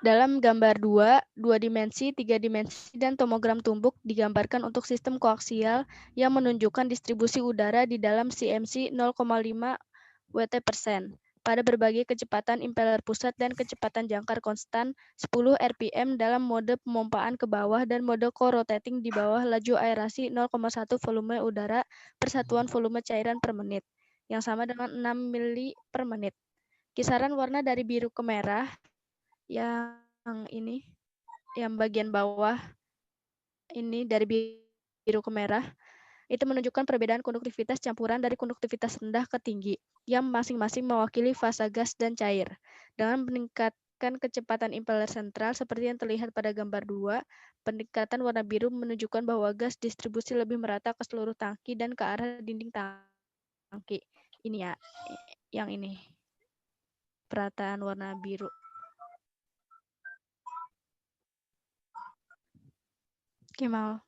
Dalam gambar 2, 2 dimensi, 3 dimensi, dan tomogram tumbuk digambarkan untuk sistem koaksial yang menunjukkan distribusi udara di dalam CMC 0,5 Wt/sen pada berbagai kecepatan impeller pusat dan kecepatan jangkar konstan 10 rpm dalam mode pemompaan ke bawah dan mode co-rotating di bawah laju aerasi 0,1 volume udara per satuan volume cairan per menit, yang sama dengan 6 mili per menit. Kisaran warna dari biru ke merah yang ini, yang bagian bawah ini dari biru ke merah, itu menunjukkan perbedaan konduktivitas campuran dari konduktivitas rendah ke tinggi, yang masing-masing mewakili fasa gas dan cair. Dengan meningkatkan kecepatan impeller sentral seperti yang terlihat pada gambar 2, peningkatan warna biru menunjukkan bahwa gas distribusi lebih merata ke seluruh tangki dan ke arah dinding tangki. Ini ya, yang ini. Perataan warna biru. Kemal.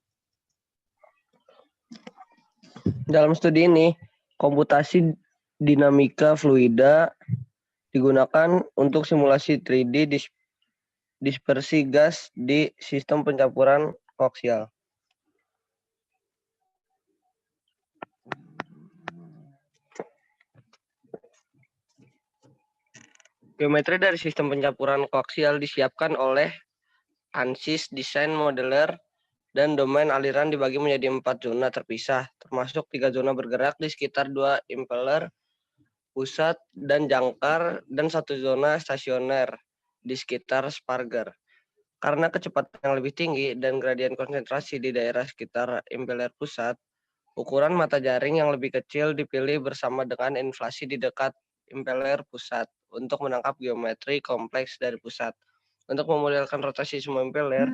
Dalam studi ini, komputasi dinamika fluida digunakan untuk simulasi 3D dispersi gas di sistem pencampuran koaksial. Geometri dari sistem pencampuran koaksial disiapkan oleh ANSYS Design Modeler, dan domain aliran dibagi menjadi 4 zona terpisah, termasuk 3 zona bergerak di sekitar 2 impeller pusat dan jangkar, dan 1 zona stasioner di sekitar sparger. Karena kecepatan yang lebih tinggi dan gradien konsentrasi di daerah sekitar impeller pusat, ukuran mata jaring yang lebih kecil dipilih bersama dengan inflasi di dekat impeller pusat untuk menangkap geometri kompleks dari pusat. Untuk memodelkan rotasi semua impeller,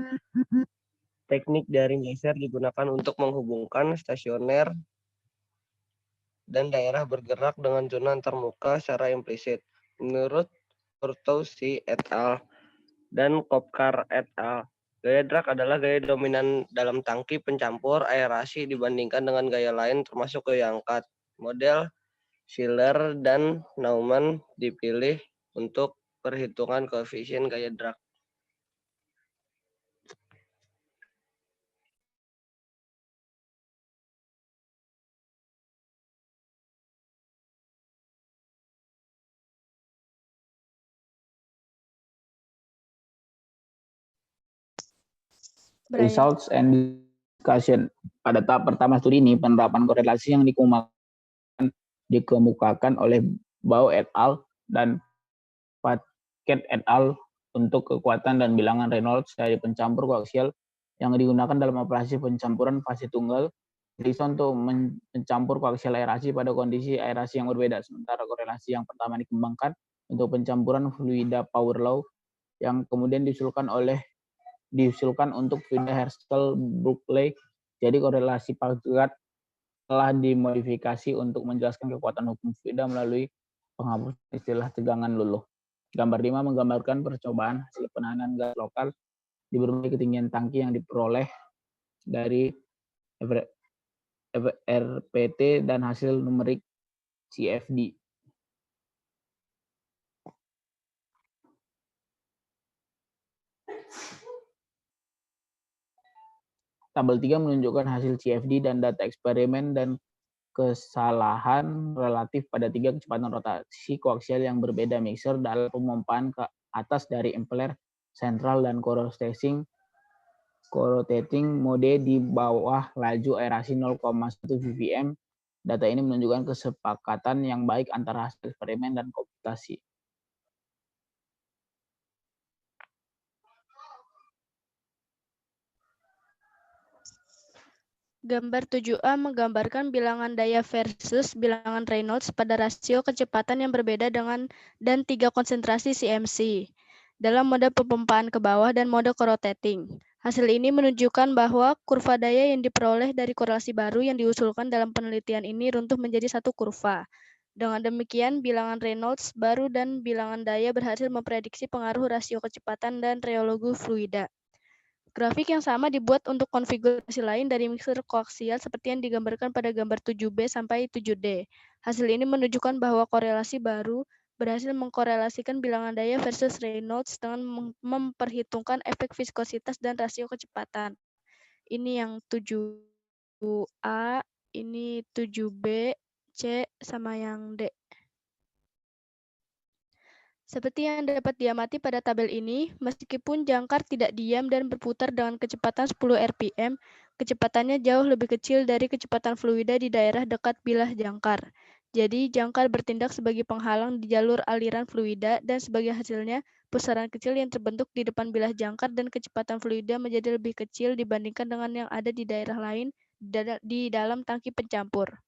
teknik jaring geser digunakan untuk menghubungkan stasioner dan daerah bergerak dengan zona antarmuka secara implisit. Menurut Kurtowski et al. Dan Kopkar et al., gaya drag adalah gaya dominan dalam tangki pencampur aerasi dibandingkan dengan gaya lain termasuk gaya angkat. Model Schiller dan Naumann dipilih untuk perhitungan koefisien gaya drag. Results and discussion. Pada tahap pertama studi ini, penerapan korelasi yang dikemukakan oleh Bau et al. Dan Paquet et al. Untuk kekuatan dan bilangan Reynolds dari pencampur koaksial yang digunakan dalam operasi pencampuran fase tunggal bisa untuk mencampur koaksial aerasi pada kondisi aerasi yang berbeda. Sementara korelasi yang pertama dikembangkan untuk pencampuran fluida power law yang kemudian diusulkan untuk fluida Herschel-Brookley. Jadi korelasi Paquet telah dimodifikasi untuk menjelaskan kekuatan hukum fluida melalui penghapusan istilah tegangan luluh. Gambar 5 menggambarkan percobaan hasil penahanan gas lokal di berbagai ketinggian tangki yang diperoleh dari RPT dan hasil numerik CFD. Tabel 3 menunjukkan hasil CFD dan data eksperimen dan kesalahan relatif pada 3 kecepatan rotasi koaksial yang berbeda mixer dalam pemompaan ke atas dari impeller sentral dan co-rotating mode di bawah laju aerasi 0,1 ppm. Data ini menunjukkan kesepakatan yang baik antara hasil eksperimen dan komputasi. Gambar 7A menggambarkan bilangan daya versus bilangan Reynolds pada rasio kecepatan yang berbeda dan 3 konsentrasi CMC dalam mode pemompaan ke bawah dan mode co-rotating. Hasil ini menunjukkan bahwa kurva daya yang diperoleh dari korelasi baru yang diusulkan dalam penelitian ini runtuh menjadi satu kurva. Dengan demikian, bilangan Reynolds baru dan bilangan daya berhasil memprediksi pengaruh rasio kecepatan dan rheology fluida. Grafik yang sama dibuat untuk konfigurasi lain dari mixer koaksial seperti yang digambarkan pada gambar 7B sampai 7D. Hasil ini menunjukkan bahwa korelasi baru berhasil mengkorelasikan bilangan daya versus Reynolds dengan memperhitungkan efek viskositas dan rasio kecepatan. Ini yang 7A, ini 7B, C, sama yang D. Seperti yang dapat diamati pada tabel ini, meskipun jangkar tidak diam dan berputar dengan kecepatan 10 rpm, kecepatannya jauh lebih kecil dari kecepatan fluida di daerah dekat bilah jangkar. Jadi, jangkar bertindak sebagai penghalang di jalur aliran fluida dan sebagai hasilnya, pusaran kecil yang terbentuk di depan bilah jangkar dan kecepatan fluida menjadi lebih kecil dibandingkan dengan yang ada di daerah lain di dalam tangki pencampur.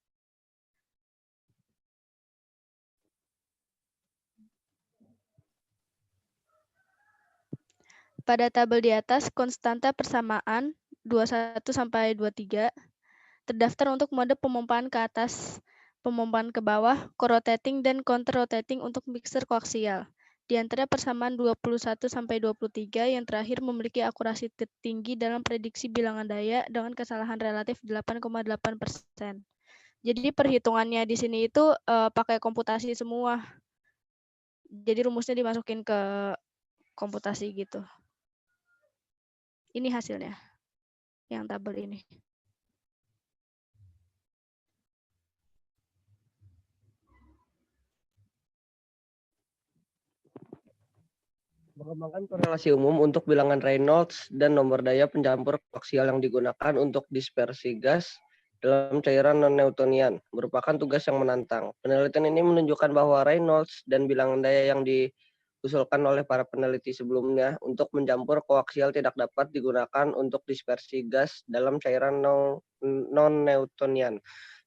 Pada tabel di atas, konstanta persamaan 21 sampai 23 terdaftar untuk mode pemompaan ke atas, pemompaan ke bawah, co-rotating, dan counter-rotating untuk mixer koaksial. Di antara persamaan 21 sampai 23 yang terakhir memiliki akurasi tertinggi dalam prediksi bilangan daya dengan kesalahan relatif 8,8%. Jadi perhitungannya di sini itu pakai komputasi semua. Jadi rumusnya dimasukin ke komputasi gitu. Ini hasilnya, yang tabel ini. Mengembangkan korelasi umum untuk bilangan Reynolds dan nomor daya pencampur koaksial yang digunakan untuk dispersi gas dalam cairan non-Newtonian merupakan tugas yang menantang. Penelitian ini menunjukkan bahwa Reynolds dan bilangan daya yang diusulkan oleh para peneliti sebelumnya untuk mencampur koaksial tidak dapat digunakan untuk dispersi gas dalam cairan non-Newtonian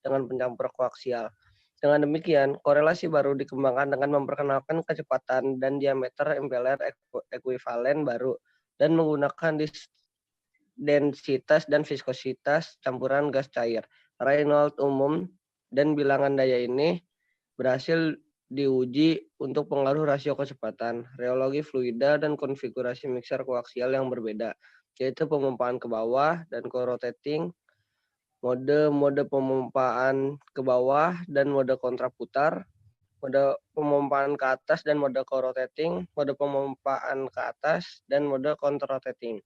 dengan pencampur koaksial. Dengan demikian, korelasi baru dikembangkan dengan memperkenalkan kecepatan dan diameter impeller ekuivalen baru dan menggunakan densitas dan viskositas campuran gas cair. Reynolds umum dan bilangan daya ini berhasil diuji untuk pengaruh rasio kecepatan, reologi fluida, dan konfigurasi mixer koaksial yang berbeda, yaitu pemompaan ke bawah dan co-rotating, mode pemompaan ke bawah dan mode kontraputar, mode pemompaan ke atas dan mode co-rotating, mode pemompaan ke atas dan mode counter-rotating.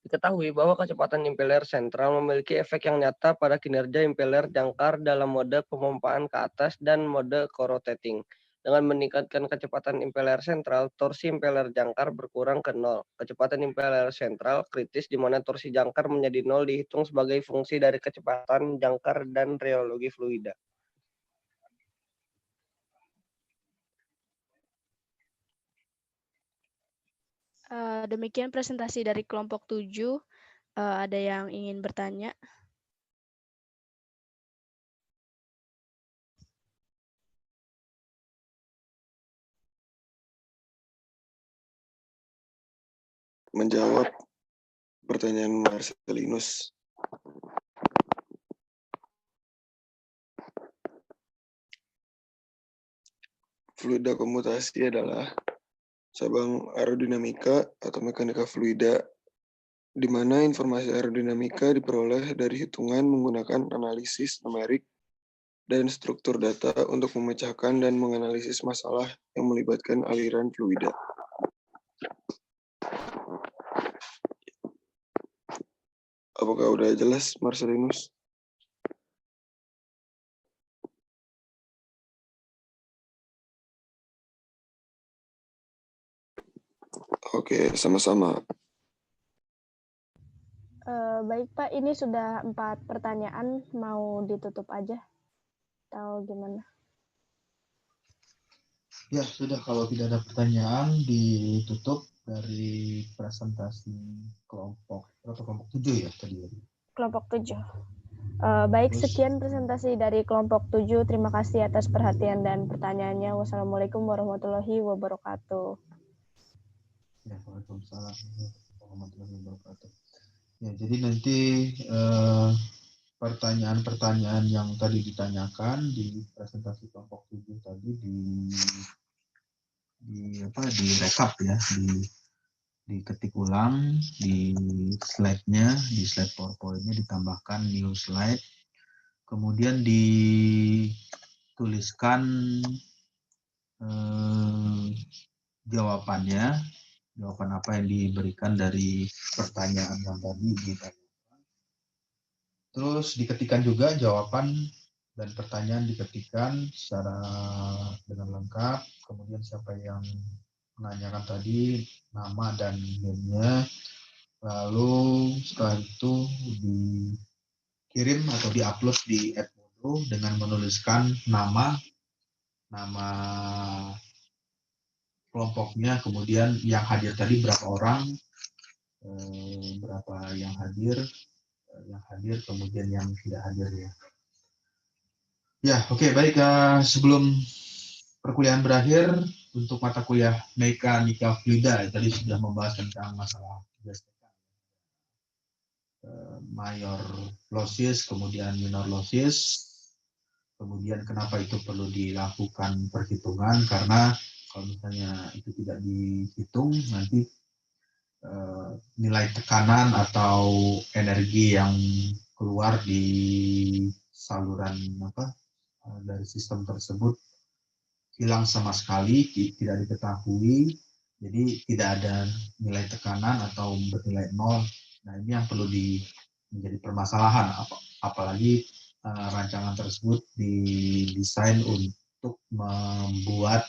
Diketahui bahwa kecepatan impeller sentral memiliki efek yang nyata pada kinerja impeller jangkar dalam mode pemompaan ke atas dan mode co-rotating. Dengan meningkatkan kecepatan impeller sentral, torsi impeller jangkar berkurang ke nol. Kecepatan impeller sentral kritis di mana torsi jangkar menjadi nol dihitung sebagai fungsi dari kecepatan jangkar dan reologi fluida. Demikian presentasi dari kelompok 7. Ada yang ingin bertanya? Menjawab pertanyaan Marcelinus. Fluida komutasi adalah cabang aerodinamika atau mekanika fluida, di mana informasi aerodinamika diperoleh dari hitungan menggunakan analisis numerik dan struktur data untuk memecahkan dan menganalisis masalah yang melibatkan aliran fluida. Apakah udah jelas, Marcelinus? Oke, sama-sama. Baik Pak, ini sudah 4 pertanyaan, mau ditutup aja atau gimana? Ya, sudah, kalau tidak ada pertanyaan ditutup dari presentasi kelompok 7 ya tadi. Kelompok 7. Baik, sekian presentasi dari kelompok 7. Terima kasih atas perhatian dan pertanyaannya. Wassalamualaikum warahmatullahi wabarakatuh. Ya, waalaikumsalam warahmatullahi wabarakatuh. Ya, jadi nanti pertanyaan-pertanyaan yang tadi ditanyakan di presentasi kelompok 7 tadi direkap ya, diketik ulang di slide-nya, di slide PowerPoint-nya ditambahkan new slide, kemudian dituliskan jawaban apa yang diberikan dari pertanyaan yang tadi ditanyakan. Terus diketikkan juga jawaban dan pertanyaan diketikkan secara dengan lengkap. Kemudian siapa yang menanyakan tadi, nama dan NIM-nya. Lalu setelah itu dikirim atau diupload di Edmodo dengan menuliskan nama kelompoknya, kemudian yang hadir tadi berapa orang, berapa yang hadir, kemudian yang tidak hadir ya. Ya, oke, baik. Sebelum perkuliahan berakhir, untuk mata kuliah mekanika fluida, tadi sudah membahas tentang masalah mayor losses, kemudian minor losses, kemudian kenapa itu perlu dilakukan perhitungan, karena kalau misalnya itu tidak dihitung, nanti nilai tekanan atau energi yang keluar di saluran dari sistem tersebut hilang sama sekali, tidak diketahui, jadi tidak ada nilai tekanan atau bernilai nol. Nah, ini yang perlu menjadi permasalahan, apalagi rancangan tersebut didesain untuk membuat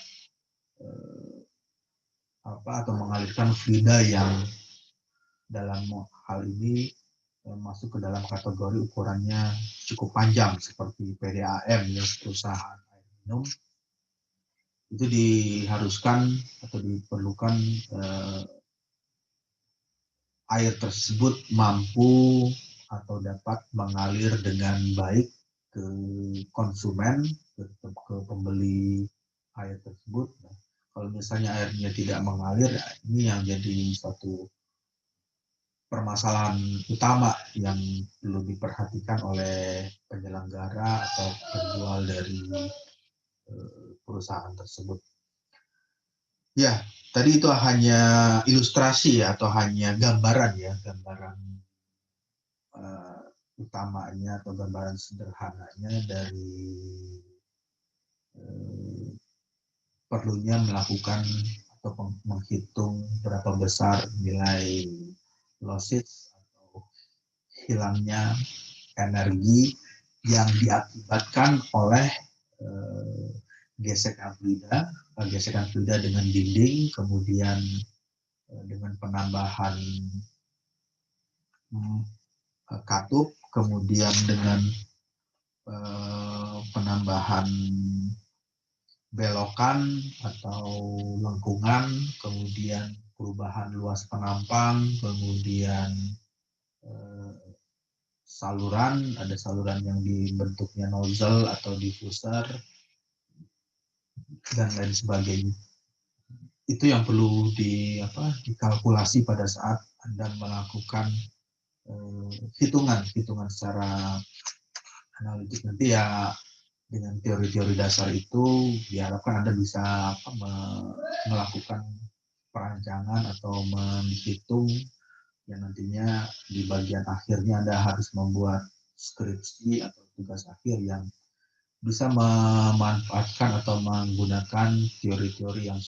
atau mengalirkan fluida yang dalam hal ini masuk ke dalam kategori ukurannya cukup panjang seperti PDAM ya, perusahaan air minum. Itu diharuskan atau diperlukan air tersebut mampu atau dapat mengalir dengan baik ke konsumen, ke pembeli air tersebut. Nah, kalau misalnya airnya tidak mengalir, ya ini yang jadi suatu permasalahan utama yang perlu diperhatikan oleh penyelenggara atau penjual dari perusahaan tersebut. Ya, tadi itu hanya ilustrasi ya, atau hanya gambaran ya, gambaran utamanya atau gambaran sederhananya dari perlunya melakukan atau menghitung berapa besar nilai losses atau hilangnya energi yang diakibatkan oleh gesekan fluida dengan dinding, kemudian dengan penambahan katup, kemudian dengan penambahan belokan atau lengkungan, kemudian perubahan luas penampang, kemudian saluran, ada saluran yang dibentuknya nozzle atau diffuser, dan lain sebagainya. Itu yang perlu dikalkulasi pada saat Anda melakukan hitungan secara analitik. Nanti ya dengan teori-teori dasar itu diharapkan Anda bisa melakukan perancangan atau menghitung yang nantinya di bagian akhirnya Anda harus membuat skripsi atau tugas akhir yang bisa memanfaatkan atau menggunakan teori-teori yang